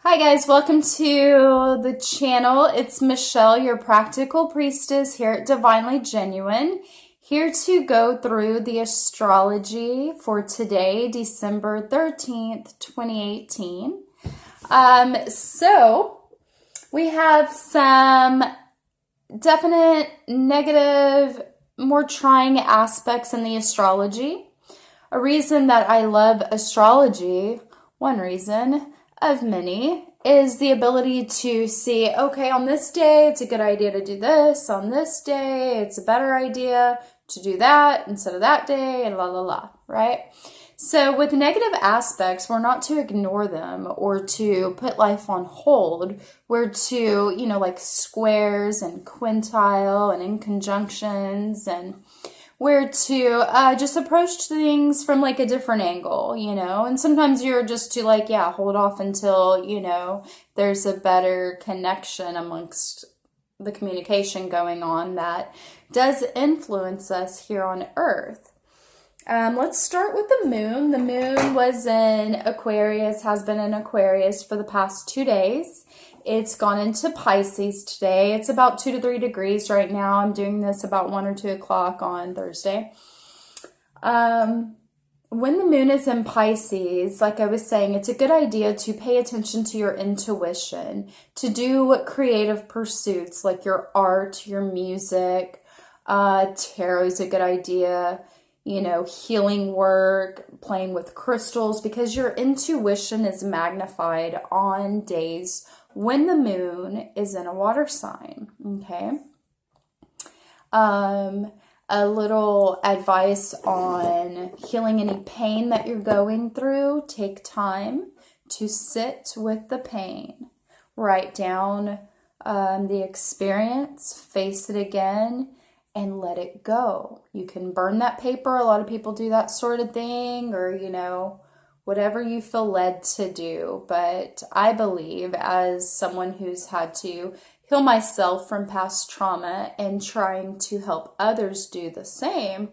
Hi guys, welcome to the channel. It's Michelle, your practical priestess here at Divinely Genuine, here to go through the astrology for today, December 13th, 2018. So we have some definite negative, more trying aspects in the astrology. A reason that I love astrology, one reason of many, is the ability to see, okay, on this day, it's a good idea to do this. On this day, it's a better idea to do that instead of that day, and la, la, la, right? So with negative aspects, we're not to ignore them or to put life on hold. We're to, like squares and quintile and inconjunctions, and we're to just approach things from like a different angle, and sometimes you're just to hold off until, there's a better connection amongst the communication going on that does influence us here on Earth. Let's start with the moon. The moon was in Aquarius, has been in Aquarius for the past 2 days. It's gone into Pisces today. It's about 2 to 3 degrees right now. I'm doing this about 1 or 2 o'clock on Thursday. When the moon is in Pisces, like I was saying, it's a good idea to pay attention to your intuition, to do creative pursuits like your art, your music. Tarot is a good idea. Healing work, playing with crystals, because your intuition is magnified on days when the moon is in a water sign, okay? A little advice on healing any pain that you're going through. Take time to sit with the pain. Write down the experience, face it again, and let it go. You can burn that paper. A lot of people do that sort of thing, or, whatever you feel led to do. But I believe, as someone who's had to heal myself from past trauma and trying to help others do the same,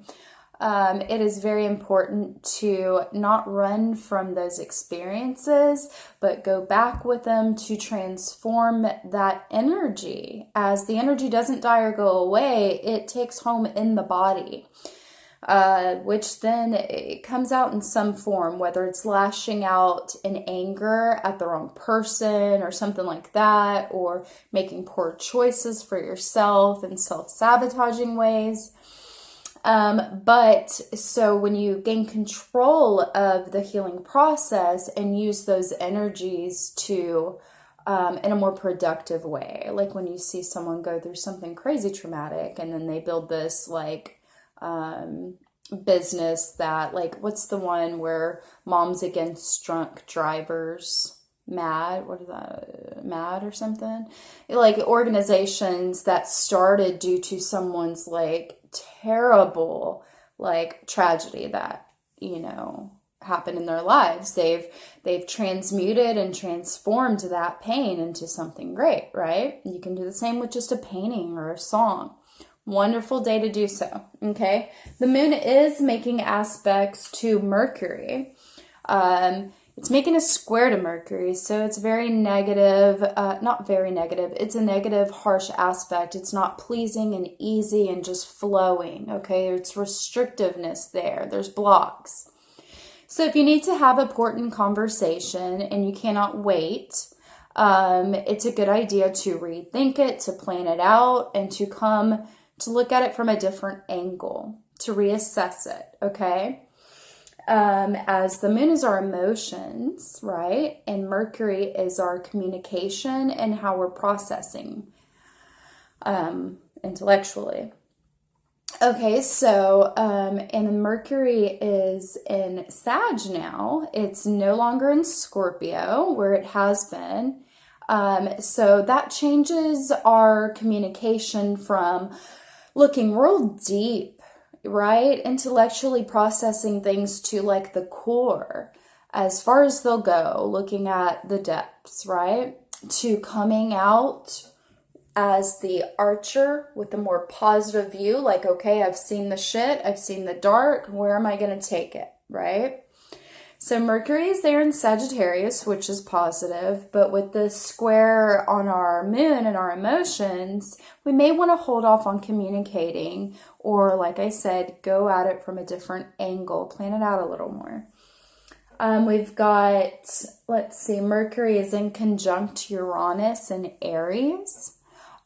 it is very important to not run from those experiences, but go back with them to transform that energy. As the energy doesn't die or go away, it takes home in the body, which then it comes out in some form, whether it's lashing out in anger at the wrong person or something like that, or making poor choices for yourself in self-sabotaging ways. But so when you gain control of the healing process and use those energies to, in a more productive way, like when you see someone go through something crazy traumatic and then they build this business that, what's the one where Moms Against Drunk Drivers, MAD, what is that, MAD or something? Organizations that started due to someone's terrible tragedy that happened in their lives. They've transmuted and transformed that pain into something great, right? You can do the same with just a painting or a song. Wonderful day to do so. Okay, the moon is making aspects to Mercury. It's making a square to Mercury, so it's very negative, not very negative, it's a negative, harsh aspect. It's not pleasing and easy and just flowing, okay? It's restrictiveness there. There's blocks. So if you need to have an important conversation and you cannot wait, it's a good idea to rethink it, to plan it out, and to come to look at it from a different angle, to reassess it, okay? As the moon is our emotions, right? And Mercury is our communication and how we're processing intellectually. Okay, so, and Mercury is in Sag now. It's no longer in Scorpio, where it has been. So that changes our communication from looking real deep, right? Intellectually processing things to the core, as far as they'll go, looking at the depths, right? To coming out as the archer with a more positive view, okay, I've seen the shit, I've seen the dark, where am I going to take it, right? So Mercury is there in Sagittarius, which is positive, but with the square on our moon and our emotions, we may want to hold off on communicating, or like I said, go at it from a different angle, plan it out a little more. We've got, let's see, Mercury is in conjunct Uranus and Aries.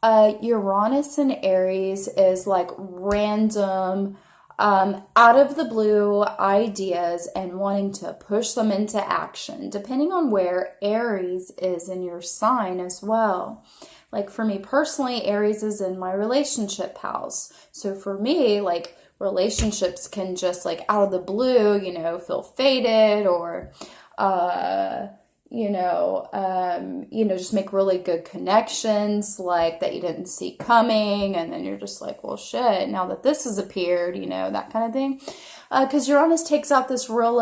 Uranus and Aries is like random, out of the blue ideas and wanting to push them into action, depending on where Aries is in your sign as well. Like for me personally, Aries is in my relationship house. So for me, like relationships can just like out of the blue, feel faded or, just make really good connections like that you didn't see coming. And then you're just like, well, shit, now that this has appeared, that kind of thing. Because Uranus takes out this real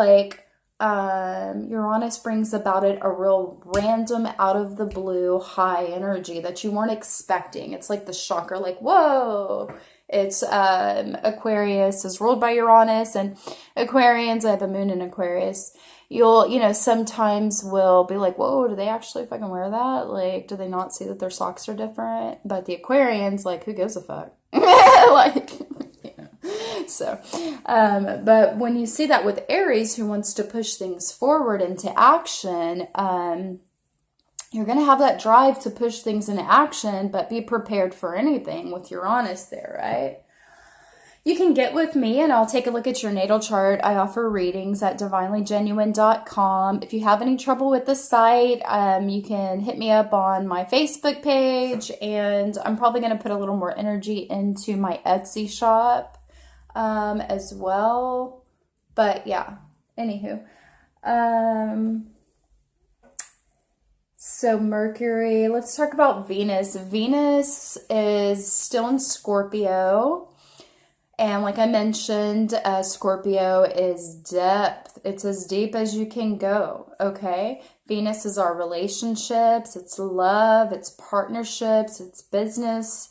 Uranus brings about it a real random out of the blue high energy that you weren't expecting. It's like the shocker, like, whoa. It's Aquarius is ruled by Uranus, and Aquarians, I have a moon in Aquarius. You'll, sometimes will be like, whoa, do they actually fucking wear that? Like, do they not see that their socks are different? But the Aquarians, like, who gives a fuck? Like, so, but when you see that with Aries, who wants to push things forward into action, you're going to have that drive to push things into action, but be prepared for anything with Uranus there, right? You can get with me and I'll take a look at your natal chart. I offer readings at divinelygenuine.com. If you have any trouble with the site, you can hit me up on my Facebook page, and I'm probably going to put a little more energy into my Etsy shop as well. But yeah, anywho. So Mercury, let's talk about Venus. Venus is still in Scorpio. And like I mentioned, Scorpio is depth. It's as deep as you can go, okay? Venus is our relationships, it's love, it's partnerships, it's business,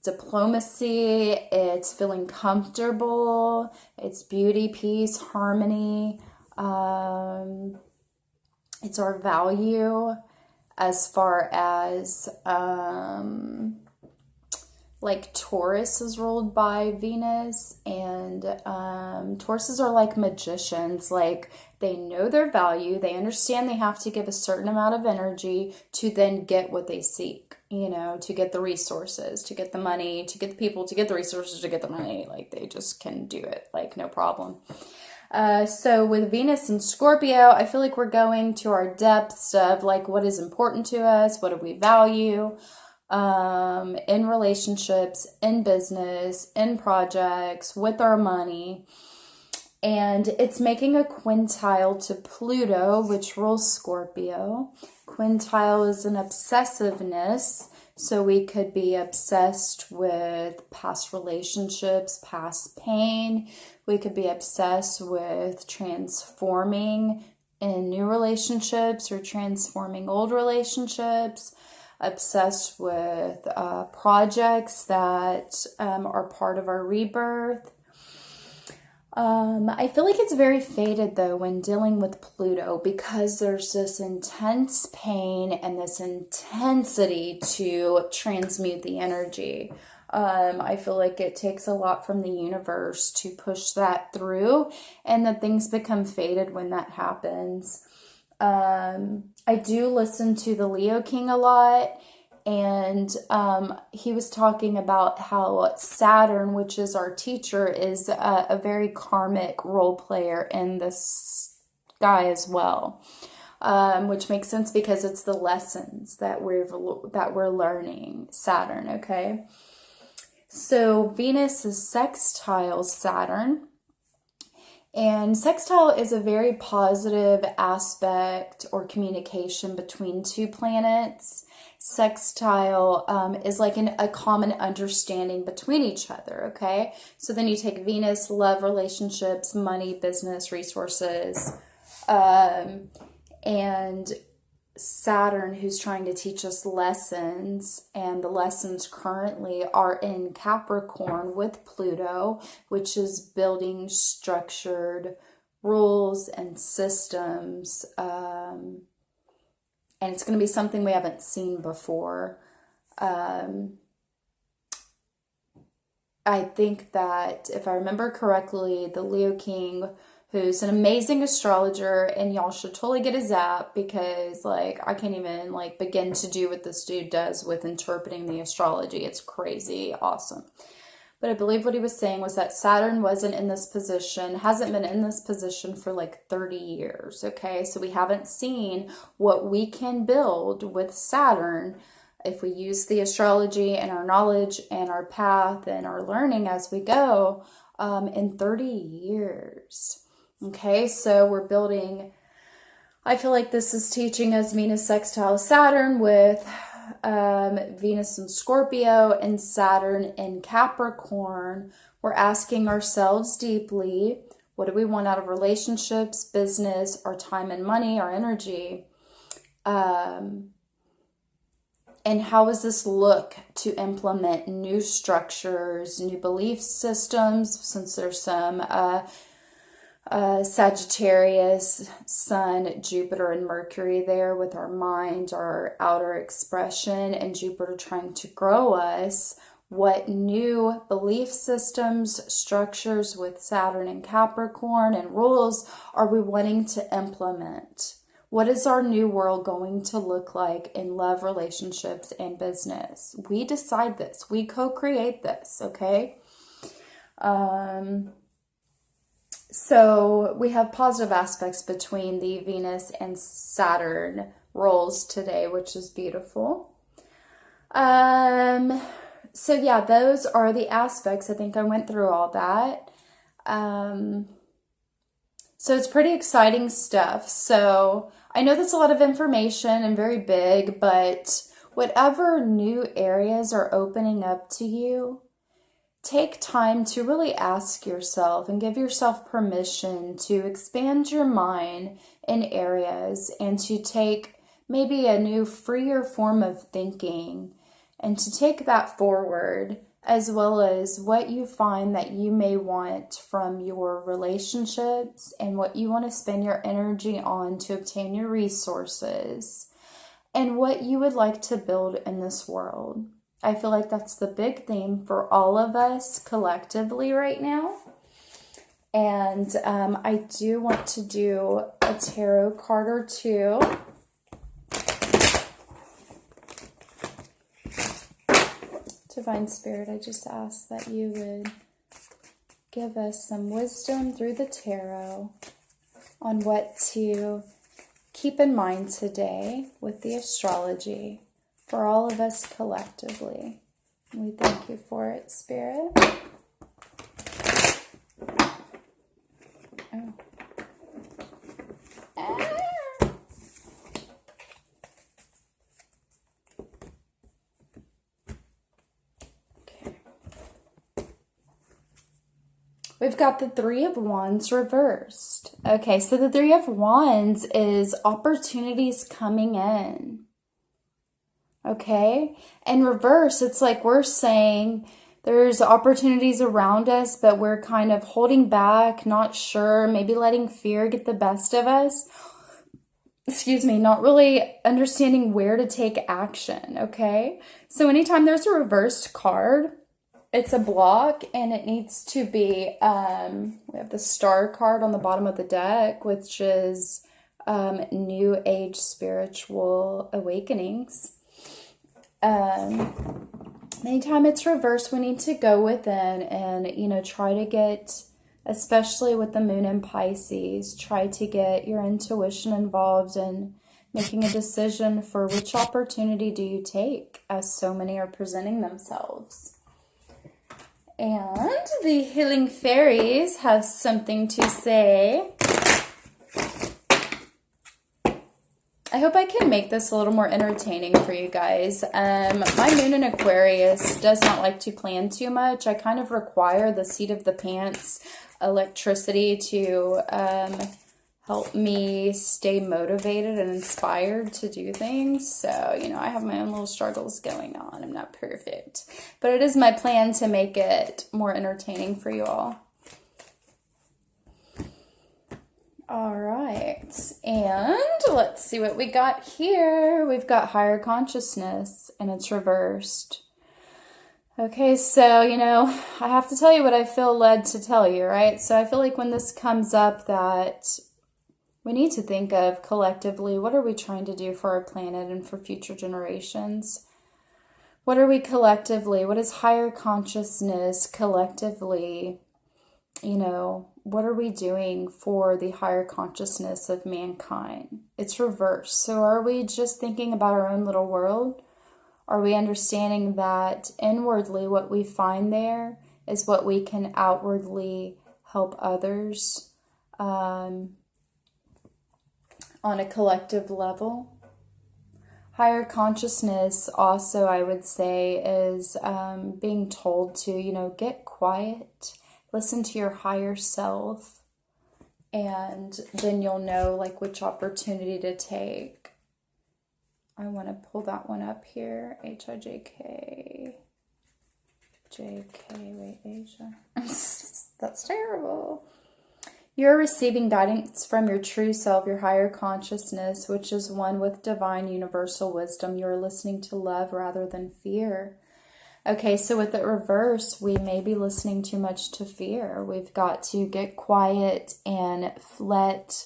diplomacy, it's feeling comfortable, it's beauty, peace, harmony, it's our value as far as, like Taurus is ruled by Venus, and Tauruses are like magicians. Like they know their value. They understand they have to give a certain amount of energy to then get what they seek, to get the resources, to get the money, to get the people, to get the resources, to get the money. Like they just can do it, like no problem. So with Venus and Scorpio, I feel like we're going to our depths of like what is important to us, what do we value, in relationships, in business, in projects, with our money. And it's making a quintile to Pluto, which rules Scorpio. Quintile is an obsessiveness. So we could be obsessed with past relationships, past pain. We could be obsessed with transforming in new relationships or transforming old relationships. Obsessed with projects that are part of our rebirth. I feel like it's very faded though when dealing with Pluto, because there's this intense pain and this intensity to transmute the energy. I feel like it takes a lot from the universe to push that through, and that things become faded when that happens. I do listen to the Leo King a lot, and he was talking about how Saturn, which is our teacher, is a very karmic role player in the sky as well, which makes sense because it's the lessons that we're learning. Saturn, okay? So Venus is sextile Saturn. And sextile is a very positive aspect or communication between two planets. Sextile is like a common understanding between each other, okay? So then you take Venus, love, relationships, money, business, resources, and Saturn, who's trying to teach us lessons, and the lessons currently are in Capricorn with Pluto, which is building structured rules and systems. And it's going to be something we haven't seen before. I think that if I remember correctly, the Leo King, who's an amazing astrologer, and y'all should totally get his app because like I can't even like begin to do what this dude does with interpreting the astrology. It's crazy awesome. But I believe what he was saying was that Saturn wasn't in this position, hasn't been in this position for like 30 years, okay? So we haven't seen what we can build with Saturn if we use the astrology and our knowledge and our path and our learning as we go in 30 years. Okay, so we're building, I feel like this is teaching us Venus sextile Saturn with Venus in Scorpio and Saturn in Capricorn. We're asking ourselves deeply, what do we want out of relationships, business, our time and money, our energy? And how does this look to implement new structures, new belief systems, since there's some Sagittarius, Sun, Jupiter, and Mercury there with our mind, our outer expression, and Jupiter trying to grow us. What new belief systems, structures with Saturn and Capricorn and rules are we wanting to implement? What is our new world going to look like in love, relationships, and business? We decide this. We co-create this, okay? So we have positive aspects between the Venus and Saturn roles today, which is beautiful. So yeah, those are the aspects. I think I went through all that. So it's pretty exciting stuff. So I know that's a lot of information and very big, but whatever new areas are opening up to you, take time to really ask yourself and give yourself permission to expand your mind in areas and to take maybe a new, freer form of thinking and to take that forward, as well as what you find that you may want from your relationships and what you want to spend your energy on to obtain your resources and what you would like to build in this world. I feel like that's the big theme for all of us collectively right now. And I do want to do a tarot card or two. Divine Spirit, I just ask that you would give us some wisdom through the tarot on what to keep in mind today with the astrology for all of us collectively. We thank you for it, Spirit. Oh. We've got the Three of Wands reversed. Okay, so the Three of Wands is opportunities coming in. Okay, and reverse, it's like we're saying there's opportunities around us, but we're kind of holding back, not sure, maybe letting fear get the best of us. Excuse me, not really understanding where to take action, okay? So anytime there's a reversed card, it's a block, and it needs to be, we have the Star card on the bottom of the deck, which is New Age Spiritual Awakenings. Anytime it's reversed, we need to go within and, try to get, especially with the moon in Pisces, try to get your intuition involved in making a decision for which opportunity do you take, as so many are presenting themselves. And the Healing Fairies have something to say. I hope I can make this a little more entertaining for you guys. My moon in Aquarius does not like to plan too much. I kind of require the seat of the pants electricity to help me stay motivated and inspired to do things. So, I have my own little struggles going on. I'm not perfect. But it is my plan to make it more entertaining for you all. All right, and let's see what we got here. We've got higher consciousness, and it's reversed. Okay, so, I have to tell you what I feel led to tell you, right? So I feel like when this comes up that we need to think of collectively, what are we trying to do for our planet and for future generations? What are we collectively? What is higher consciousness collectively? What are we doing for the higher consciousness of mankind? It's reversed. So are we just thinking about our own little world? Are we understanding that inwardly what we find there is what we can outwardly help others on a collective level? Higher consciousness also, I would say, is being told to, get quiet. Listen to your higher self, and then you'll know like which opportunity to take. I want to pull that one up here. H-I-J-K. J-K, wait, Asia. That's terrible. You're receiving guidance from your true self, your higher consciousness, which is one with divine universal wisdom. You're listening to love rather than fear. Okay, so with the reverse, we may be listening too much to fear. We've got to get quiet and let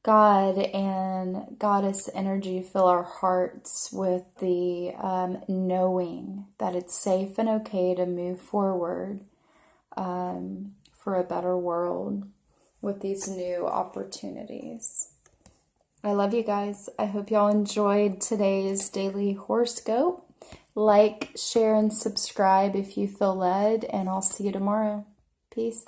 God and Goddess energy fill our hearts with the knowing that it's safe and okay to move forward for a better world with these new opportunities. I love you guys. I hope y'all enjoyed today's daily horoscope. Like, share, and subscribe if you feel led, and I'll see you tomorrow. Peace.